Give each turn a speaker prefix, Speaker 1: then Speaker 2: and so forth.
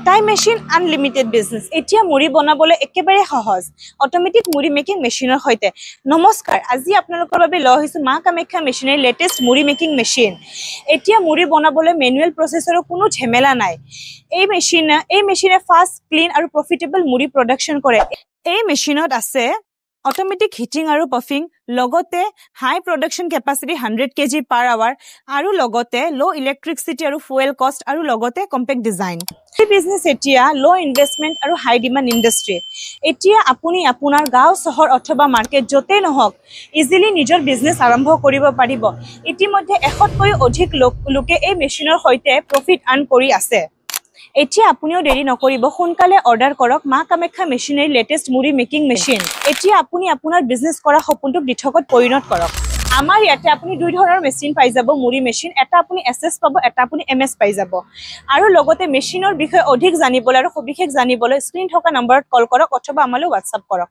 Speaker 1: এটাই machine unlimited business এতিয়া মুড়ি বনাবলৈ একেবাৰে সহজ অটোমেটিক মুড়ি মেকিং মেচিনৰ সৈতে নমস্কাৰ আজি আপোনালোকৰ বাবে লৈ আহিছো মা কামাখ্যা মেচিনৰ লেটেষ্ট মুড়ি মেকিং মেচিন এতিয়া মুড়ি বনাবলৈ মেনুৱেল প্ৰচেছৰৰ কোনো ঝেমেলা নাই এই মেচিনে ফাষ্ট ক্লিন আৰু প্ৰফিটেবল মুড়ি প্ৰডাকশন কৰে এই মেচিনত আছে automatic heating aru puffing logote high production capacity 100 kg per hour aru logote low electricity aru fuel cost aru logote compact design এই business etia low investment aru high demand industry etia apuni apunar gao sohor othoba market jote nohok easily nijor business arambho koribo paribo itimodhe 100 koi odhik loke ei machineor hoite profit earn kori ase এতিয়া আপুনিও দেৰি নকৰিব সোনকালে order কৰক মা কামাখ্যা মেচিনৰ latest মুড়ি making machine এতিয়া আপুনি আপোনাৰ বিজনেছ কৰা সপোনটোক দিঠকত পৰিণত কৰক আমাৰ ইয়াতে আপুনি দুই ধৰণৰ মেচিন পাই যাব মুড়ি মেচিন এটা আপুনি এসএস পাব এটা আপুনি এমএস পাই যাব আৰু লগতে মেচিনৰ বিষয়ে অধিক জানিবলৈ আৰু সবিশেষ জানিবলৈ স্ক্ৰিন থকা নম্বৰত কল কৰক অথবা আমালৈ WhatsApp কৰক